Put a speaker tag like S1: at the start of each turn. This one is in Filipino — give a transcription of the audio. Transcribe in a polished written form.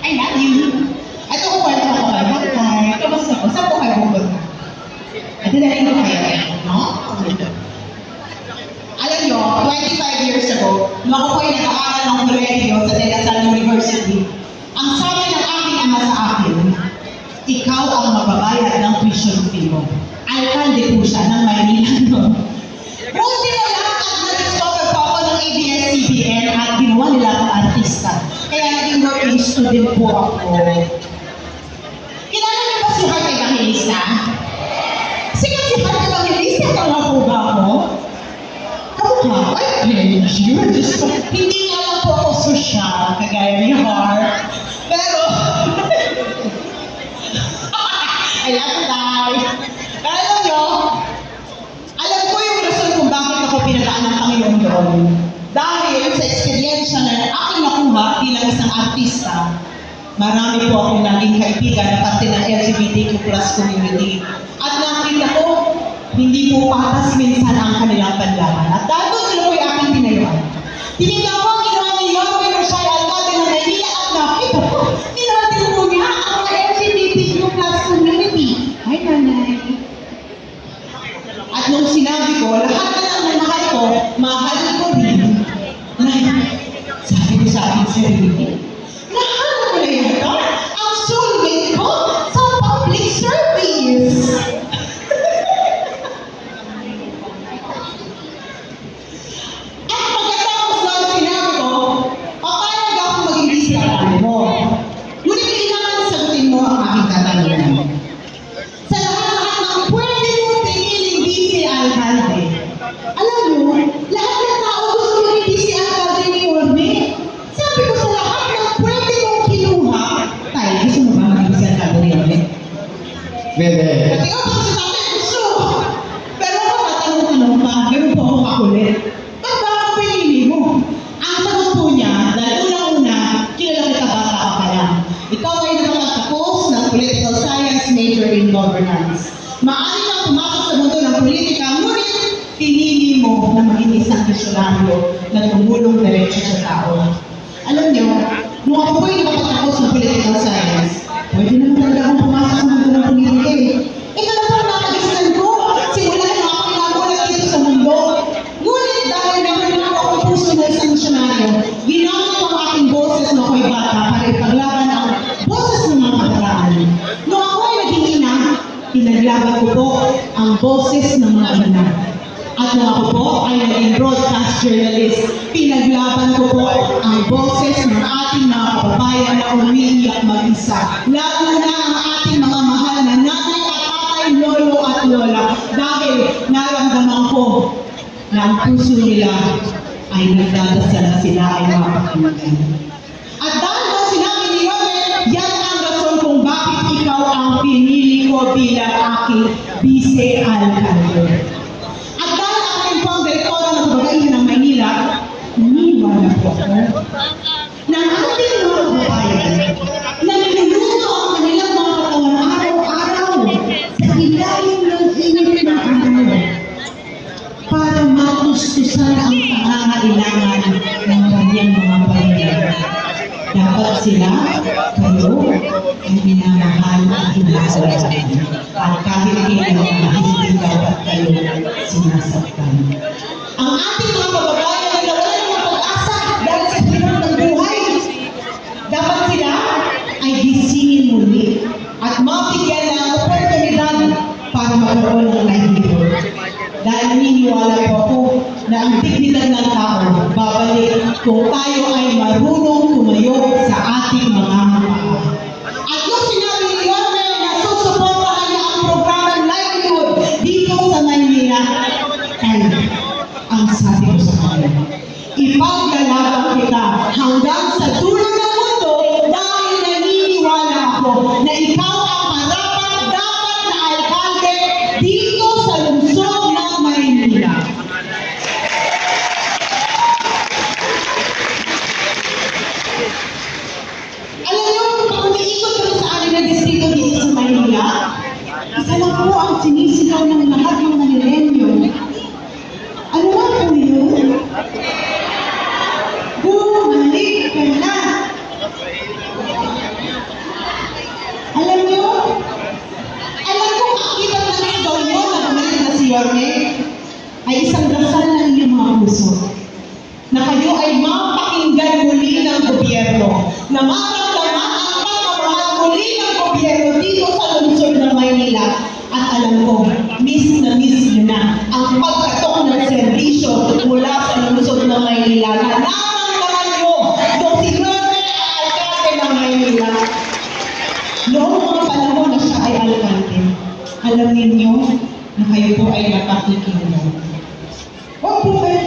S1: I love you. Ito ko kwento ako kayo. Bakit? Kamusta po? Saan po kayo pupunta? Ito na rin ko kayo. No? Alam nyo, 25 years ago, nung ako po'y nag-aaral ng kolehiyo sa De La Salle University, ang sabi ng aking ama sa akin, ikaw ang magbabayad ng tuition fee mo. Alkalde po siya ng Maynila noon. Buti na lang at na-discover po ako ng ABS-CBN at ginawa nila akong artista. Kaya naging working student po ako. Kilala niyo ba si Heart Evangelista? Sikat si Heart Evangelista, kaya po ba ako? Kamukha? Ay, you're just... Hindi nga lang po ako social, kagaya ni Heart. Pero... I love you, guys. Alam nyo, alam ko yung rason kung bakit ako pinagaan ng Panginoon doon. Dahil sa eksperyensya na aking nakuha bilang isang artista, marami po akong naging kaibigan na parte ng LGBTQ+ community. At nakita ko, hindi po patas minsan ang kanilang panlaban. At dahil doon sila po yung aking tinayuan. Tinignan ko ang ginawa ni Yorme Rochelle Alcade ng Maynila at nakita ko, tinatin po niya ang LGBTQ+ community. Ay, nanay. At nung sinabi ko, lahat na lang na mahal ko, mahal ko rin. Sabi ko sa aking sarili, lahat ko na ito, ang soulmate ko sa public service. At pagkatapos ng sinabi ko, papayag ako maging disipline mo. Ngunit kailangan sagutin mo ang aking katanungan. Sa lahat ng pwede mo piniling vice alcalde. Alam mo, lahat ng tao gusto maging vice alcalde ni Yorme. Sabi ko sa lahat ng pwede mong kinuha, tayo, gusto mo ba maging vice alcalde ni Yorme?
S2: Pwede.
S1: Pati ako sa akin gusto. Pero ako tatanong-tanong pa, ganun po ako kakulit. Ba't ba ako pinili mo? Ang sagot po niya, dahil unang-una, kilala kita bata ka pa lang. Ikaw ay nakatapos ng political science major in governance. Maaari kang pumasok sa mundo ng politika, ngunit pinili mo na maging isang misyonaryo na tumulong diretso sa tao. Alam niyo, nung ako po'y nakapagtapos ng political science, pwede naman talaga akong pumasok sa mundo ng politika eh. Ito na po ang nakagistan ko. Simula na ako nagulat dito sa mundo. Ngunit dahil meron na ako ang puso na isang misyonaryo, ginamit ko ang aking boses na ako'y bata para ipaglaban ang boses ng mga kabataan. Nung ako ay naging ina, pinaglaban ko po ang boses ng mga ina. At nung ako po ay naging broadcast journalist, pinaglaban ko po ang boses ng ating mga kababayan na umiiyak mag-isa. Lalo na ang ating mga mahal na nanay at tatay, lolo at lola. Dahil naramdaman ko na ang puso nila ay nagdadasal na sila ay mapakinggan. At dahil ba sinabi ni Yorme, yan ang rason kung bakit ikaw ang pinili ko bilang aking vice alcalde. At dahil aking po ang direktora ng Kababaihan ng Maynila, naniwala po ako na ang ating mga kababayan na niluluto ang kanilang mga katawan araw-araw sa ilalim ng init ng araw para matustusan ang pangangailangan ng kanyang mga pamilya. Dapat sila, kayo, ay minamahal at inaalagaan. At kahit hindi dapat kayo sinasaktan. Ang ating mga kababayan ay nawalan ng pag-asa dahil sa hirap ng buhay. Dapat sila ay gisingin muli at mabigyan ng oportunidad para magkaroon ng livelihood. Dahil naniniwala po ako na ang dignidad ng tao babalik kung tayo ay marunong tumayo sa ating mga paa. At yung sinabi ni Yorme na susuportahan niya ang programang livelihood dito sa Maynila, ay ang sabi ko sa kanya, ipaglalaban kita hanggang sa dulo ng mundo dahil naniniwala ako na ikaw ang marapat-dapat na alkalde dito sa lungsod ng Maynila. Alam niyo, pag umiikot kami sa amin na distrito dito sa Maynila, isa lang po ang sinisigaw ng lahat ng Manilenyo. Ano nga po yun? Bumalik ka na! na maramdaman ang pagmamahal muli ng gobyerno dito sa lungsod ng Maynila. At alam ko, miss na miss nyo na ang pagkatok ng serbisyo mula sa lungsod ng Maynila na naramdaman nyo nung si Lourdes ang alkalde ng Maynila. Noong mga panahon na siya ay alkalde, alam ninyo na kayo po ay napakikinig. Huwag po kayo